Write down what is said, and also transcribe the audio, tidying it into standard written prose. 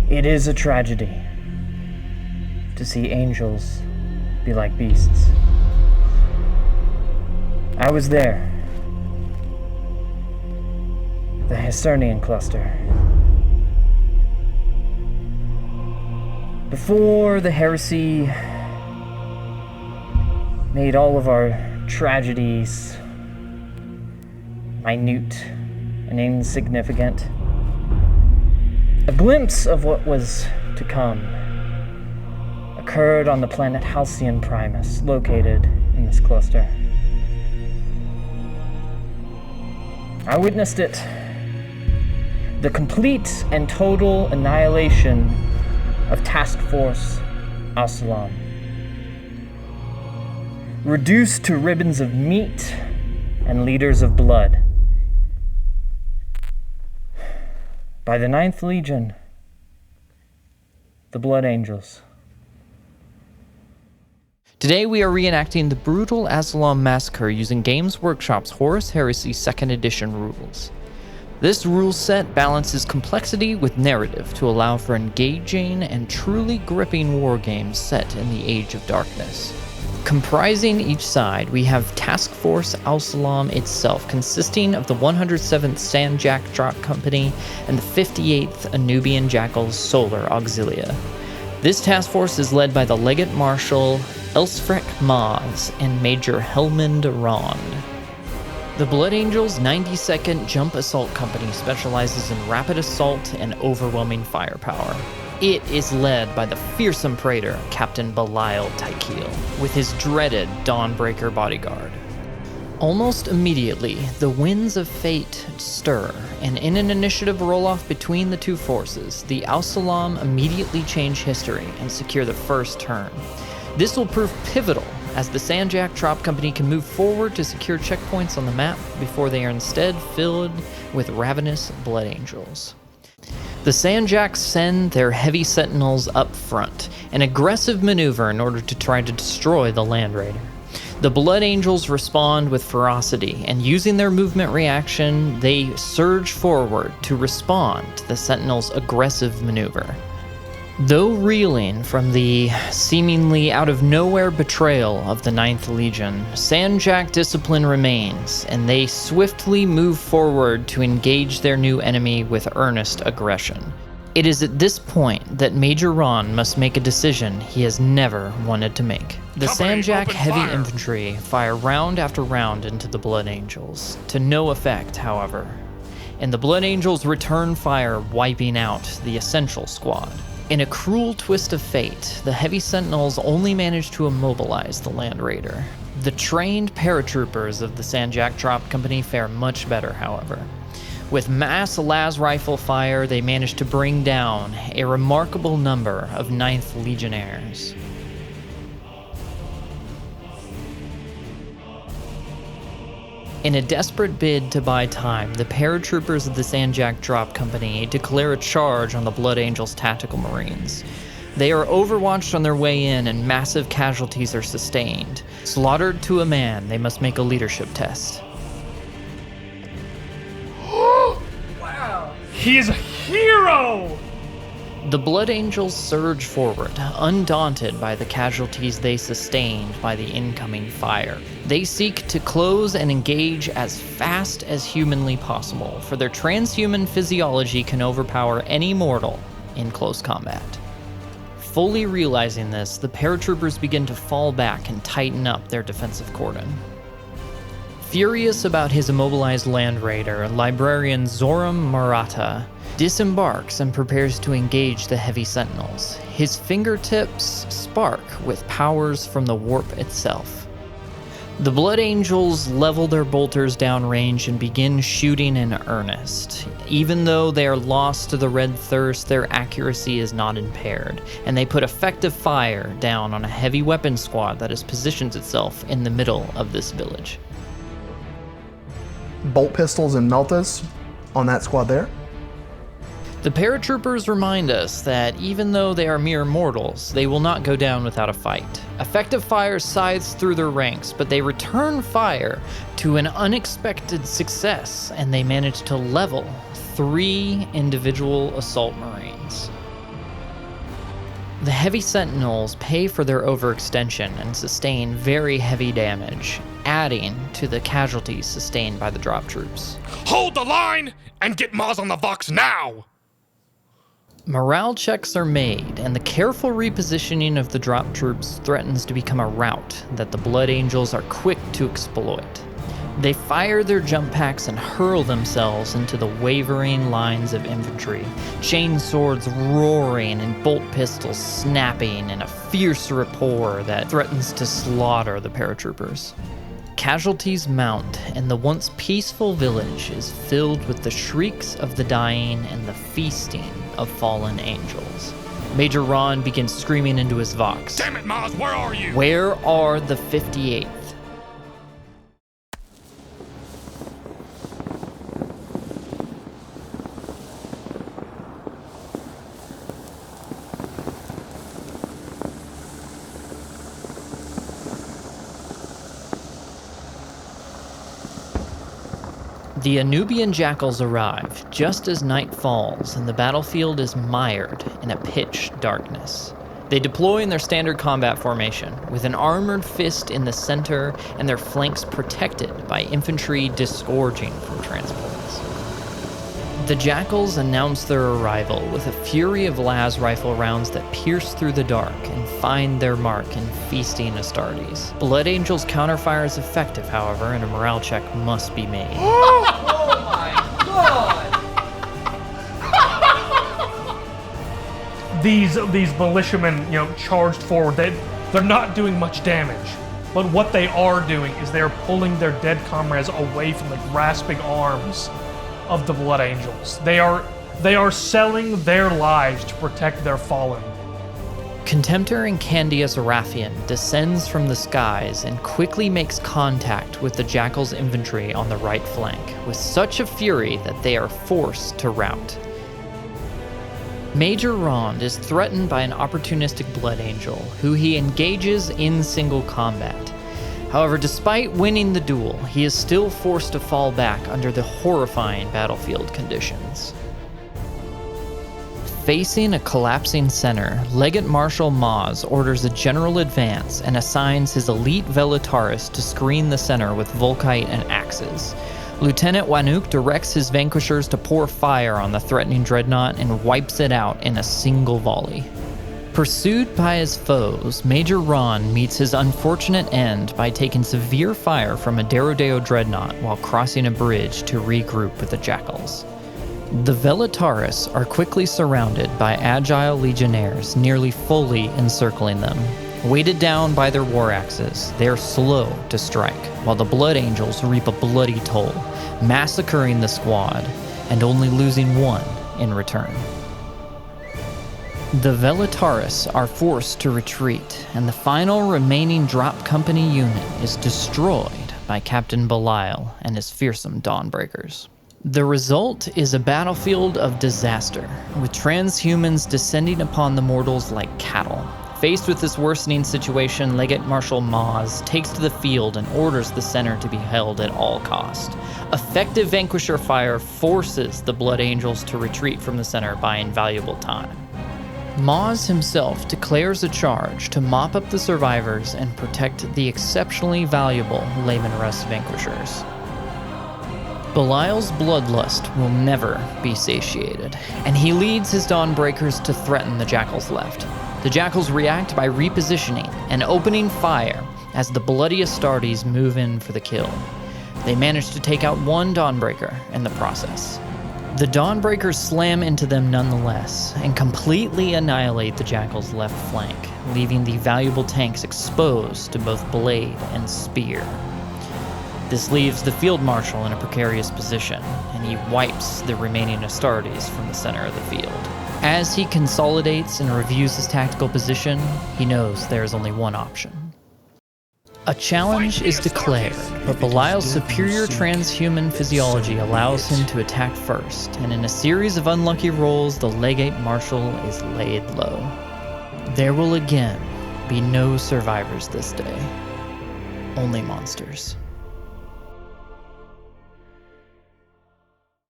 It is a tragedy to see angels be like beasts. I was there. The Hicernian cluster. Before the heresy made all of our tragedies minute and insignificant, a glimpse of what was to come occurred on the planet Halycon Primus, located in this cluster. I witnessed it. The complete and total annihilation of Task Force Alzalam. Reduced to ribbons of meat and liters of blood by the 9th Legion, the Blood Angels. Today we are reenacting the brutal Alzalam Massacre using Games Workshop's HORUS HERESY 2nd Edition rules. This rule set balances complexity with narrative to allow for engaging and truly gripping war games set in the Age of Darkness. Comprising each side, we have Task Force Alzalam itself, consisting of the 107th Sandjack Drop Company and the 58th Anubian Jackals Solar Auxilia. This task force is led by the Legate Marshal Elsfrek Maz and Major Helmund Rond. The Blood Angels 92nd Jump Assault Company specializes in rapid assault and overwhelming firepower. It is led by the fearsome praetor, Captain Belial Tykeal, with his dreaded Dawnbreaker bodyguard. Almost immediately, the winds of fate stir, and in an initiative roll-off between the two forces, the Alzalam immediately change history and secure the first turn. This will prove pivotal, as the Sandjack Drop Company can move forward to secure checkpoints on the map before they are instead filled with ravenous Blood Angels. The Sandjacks send their heavy sentinels up front, an aggressive maneuver in order to try to destroy the Land Raider. The Blood Angels respond with ferocity, and using their movement reaction, they surge forward to respond to the Sentinels' aggressive maneuver. Though reeling from the seemingly out-of-nowhere betrayal of the 9th Legion, Sandjack discipline remains, and they swiftly move forward to engage their new enemy with earnest aggression. It is at this point that Major Ron must make a decision he has never wanted to make. The Sandjack heavy infantry fire round after round into the Blood Angels, to no effect, however, and the Blood Angels return fire, wiping out the Essential Squad. In a cruel twist of fate, the heavy sentinels only manage to immobilize the Land Raider. The trained paratroopers of the Sandjack Drop Company fare much better, however. With mass las rifle fire, they manage to bring down a remarkable number of 9th Legionnaires. In a desperate bid to buy time, the paratroopers of the Sandjack Drop Company declare a charge on the Blood Angels Tactical Marines. They are overwatched on their way in, and massive casualties are sustained. Slaughtered to a man, they must make a leadership test. Wow! He is a hero! The Blood Angels surge forward, undaunted by the casualties they sustained by the incoming fire. They seek to close and engage as fast as humanly possible, for their transhuman physiology can overpower any mortal in close combat. Fully realizing this, the paratroopers begin to fall back and tighten up their defensive cordon. Furious about his immobilized Land Raider, Librarian Zoram Maratha disembarks and prepares to engage the heavy sentinels. His fingertips spark with powers from the warp itself. The Blood Angels level their bolters downrange and begin shooting in earnest. Even though they are lost to the Red Thirst, their accuracy is not impaired, and they put effective fire down on a heavy weapon squad that has positioned itself in the middle of this village. Bolt pistols and meltas on that squad there. The paratroopers remind us that even though they are mere mortals, they will not go down without a fight. Effective fire scythes through their ranks, but they return fire to an unexpected success, and they manage to level 3 individual assault marines. The heavy sentinels pay for their overextension and sustain very heavy damage, adding to the casualties sustained by the drop troops. Hold the line and get Maz on the Vox now! Morale checks are made, and the careful repositioning of the drop troops threatens to become a rout that the Blood Angels are quick to exploit. They fire their jump packs and hurl themselves into the wavering lines of infantry, chain swords roaring and bolt pistols snapping in a fierce rapport that threatens to slaughter the paratroopers. Casualties mount, and the once peaceful village is filled with the shrieks of the dying and the feasting of fallen angels. Major Ron begins screaming into his Vox. Damn it, Maz, where are you? Where are the 58th? The Anubian Jackals arrive just as night falls and the battlefield is mired in a pitch darkness. They deploy in their standard combat formation, with an armored fist in the center and their flanks protected by infantry disgorging from transports. The Jackals announce their arrival with a fury of las rifle rounds that pierce through the dark and find their mark in feasting Astartes. Blood Angel's counterfire is effective, however, and a morale check must be made. Oh my god! These militiamen, charged forward. They're not doing much damage, but what they are doing is they're pulling their dead comrades away from the grasping arms of the Blood Angels. They are selling their lives to protect their fallen. Contemptor and Candius Raphian descends from the skies and quickly makes contact with the Jackal's infantry on the right flank, with such a fury that they are forced to rout. Major Rond is threatened by an opportunistic Blood Angel, who he engages in single combat. However, despite winning the duel, he is still forced to fall back under the horrifying battlefield conditions. Facing a collapsing center, Legate Marshal Maz orders a general advance and assigns his elite Velataris to screen the center with Volkite and axes. Lieutenant Wanuk directs his vanquishers to pour fire on the threatening dreadnought and wipes it out in a single volley. Pursued by his foes, Major Ron meets his unfortunate end by taking severe fire from a Derodeo dreadnought while crossing a bridge to regroup with the Jackals. The Velataris are quickly surrounded by agile legionnaires, nearly fully encircling them. Weighted down by their war axes, they are slow to strike, while the Blood Angels reap a bloody toll, massacring the squad and only losing one in return. The Velataris are forced to retreat, and the final remaining drop company unit is destroyed by Captain Belial and his fearsome Dawnbreakers. The result is a battlefield of disaster, with transhumans descending upon the mortals like cattle. Faced with this worsening situation, Legate Marshal Maz takes to the field and orders the center to be held at all cost. Effective Vanquisher fire forces the Blood Angels to retreat from the center, buying valuable time. Maz himself declares a charge to mop up the survivors and protect the exceptionally valuable Laman Russ Vanquishers. Belial's bloodlust will never be satiated, and he leads his Dawnbreakers to threaten the Jackals' left. The Jackals react by repositioning and opening fire as the bloody Astartes move in for the kill. They manage to take out one Dawnbreaker in the process. The Dawnbreakers slam into them nonetheless, and completely annihilate the Jackal's left flank, leaving the valuable tanks exposed to both blade and spear. This leaves the Field Marshal in a precarious position, and he wipes the remaining Astartes from the center of the field. As he consolidates and reviews his tactical position, he knows there is only one option. A challenge is declared, but Belial's superior transhuman physiology allows him to attack first, and in a series of unlucky rolls, the Legate Marshal is laid low. There will again be no survivors this day, only monsters.